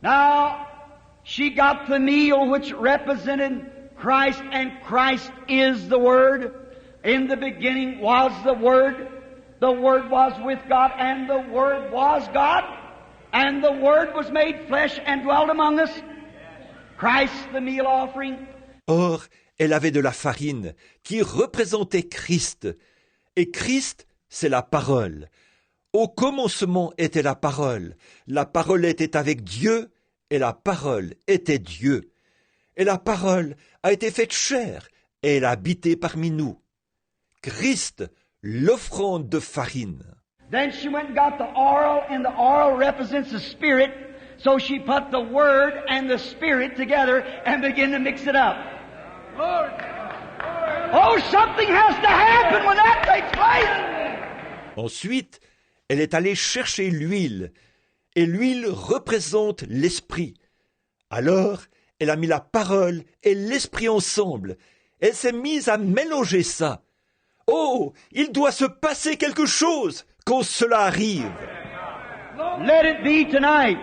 Now, she got the meal which represented Christ, and Christ is the Word. In the beginning was the Word. The Word was with God, and the Word was God. And the Word was made flesh and dwelt among us. Christ, the meal offering. Or, elle avait de la farine qui représentait Christ. Et Christ, c'est la parole. Au commencement était la parole. La parole était avec Dieu, et la parole était Dieu. Et la parole a été faite chair, et elle a habité parmi nous. Christ, l'offrande de farine. Then she went and got the oil, and the oil represents the Spirit. So she put the Word and the Spirit together and began to mix it up. Lord. Oh, something has to happen when that takes place. Ensuite, elle est allée chercher l'huile, et l'huile représente l'esprit. Alors, elle a mis la parole et l'esprit ensemble. Elle s'est mise à mélanger ça. Oh, il doit se passer quelque chose quand cela arrive. Let it be tonight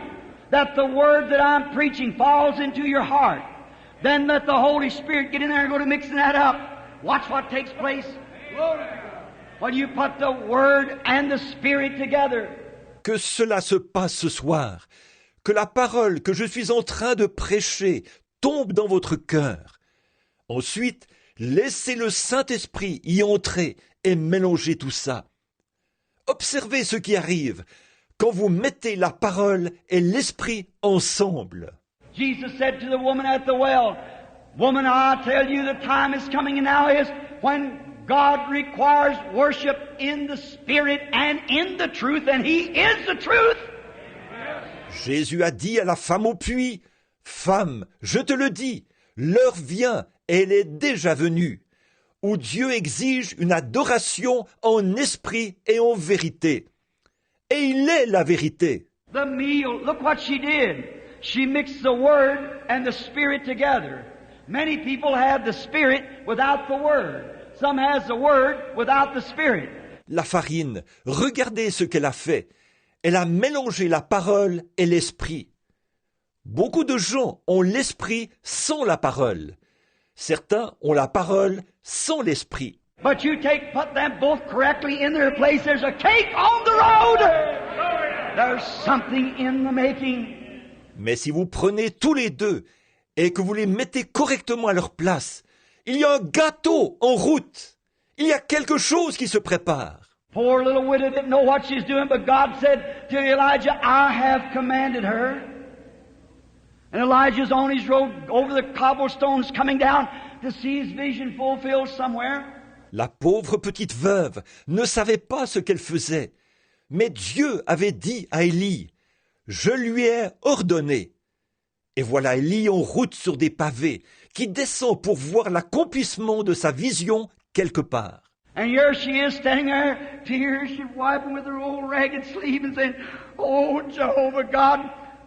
that the word that I'm preaching falls into your heart. Then let the Holy Spirit get in there and go to mixing that up. Watch what takes place when you put the word and the Spirit together. Que cela se passe ce soir. Que la parole que je suis en train de prêcher tombe dans votre cœur. Ensuite, laissez le Saint-Esprit y entrer et mélanger tout ça. Observez ce qui arrive quand vous mettez la parole et l'esprit ensemble. Jesus said to the woman at the well, "Woman, I tell you the time is coming and now is when God requires worship in the Spirit and in the truth, and He is the truth." Jésus a dit à la femme au puits, « Femme, je te le dis, l'heure vient, et elle est déjà venue, où Dieu exige une adoration en esprit et en vérité. Et il est la vérité. » The meal, look what she did. She mixed the Word and the Spirit together. Many people have the Spirit without the Word. Some has the Word without the Spirit. La farine, regardez ce qu'elle a fait. Elle a mélangé la parole et l'esprit. Beaucoup de gens ont l'esprit sans la parole. Certains ont la parole sans l'esprit. But you put them both correctly in their place. There's a cake on the road. There's something in the making. Mais si vous prenez tous les deux et que vous les mettez correctement à leur place, il y a un gâteau en route. Il y a quelque chose qui se prépare. Poor little widow didn't know what she's doing, but God said to Elijah, "I have commanded her." And Elijah's on his road over the cobblestones coming down to see his vision fulfilled somewhere. La pauvre petite veuve ne savait pas ce qu'elle faisait, mais Dieu avait dit à Élie, « Je lui ai ordonné. » Et voilà Élie en route sur des pavés, qui descend pour voir l'accomplissement de sa vision quelque part. And here she is standing there, tears she's wiping with her old ragged sleeve and saying, "Oh, Jehovah God,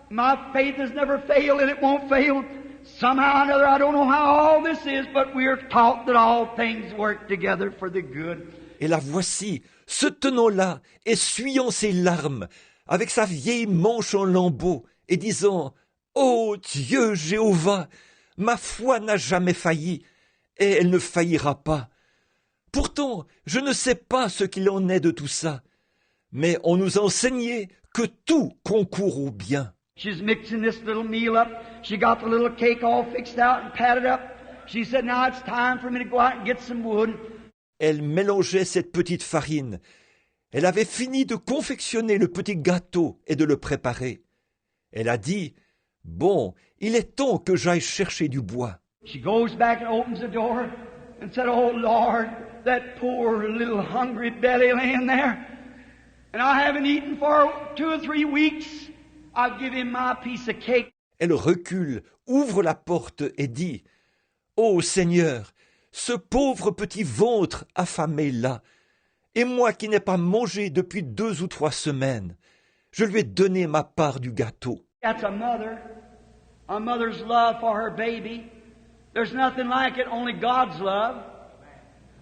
my faith has never failed and it won't fail. Somehow or another, I don't know how all this is, but we are taught that all things work together for the good." Et la voici, se tenant là, essuyant ses larmes, avec sa vieille manche en lambeaux, et disant, « Ô Dieu Jéhovah, ma foi n'a jamais failli, et elle ne faillira pas. Pourtant, je ne sais pas ce qu'il en est de tout ça, mais on nous a enseigné que tout concourt au bien. » She's mixing this little meal up. She got the little cake all fixed out and patted up. She said, "Now it's time for me to go out and get some wood." Elle mélangeait cette petite farine. Elle avait fini de confectionner le petit gâteau et de le préparer. Elle a dit, « Bon, il est temps que j'aille chercher du bois. » She goes back and opens the door and said, "Oh Lord, that poor little hungry belly laying there. And I haven't eaten for 2 or 3 weeks. I'll give him my piece of cake." Elle recule, ouvre la porte et dit, « Ô Seigneur, ce pauvre petit ventre affamé là, et moi qui n'ai pas mangé depuis 2 ou 3 semaines, je lui ai donné ma part du gâteau. » That's a mother's love for her baby. There's nothing like it, only God's love.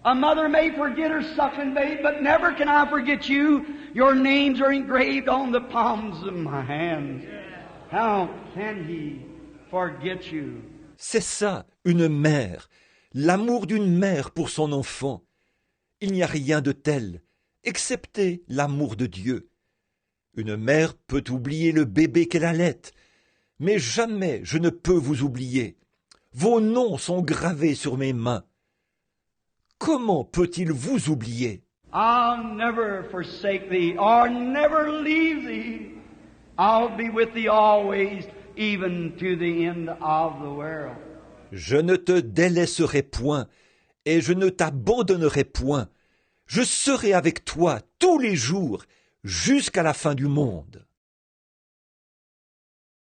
A mother may forget her suckling babe, but never can I forget you. Your names are engraved on the palms of my hands. How can He forget you? C'est ça, une mère, l'amour d'une mère pour son enfant. Il n'y a rien de tel, excepté l'amour de Dieu. Une mère peut oublier le bébé qu'elle allait, mais jamais je ne peux vous oublier. Vos noms sont gravés sur mes mains. Comment peut-il vous oublier? I'll never forsake thee, or never leave thee. I'll be with thee always, even to the end of the world. Je ne te délaisserai point, et je ne t'abandonnerai point. Je serai avec toi tous les jours, jusqu'à la fin du monde.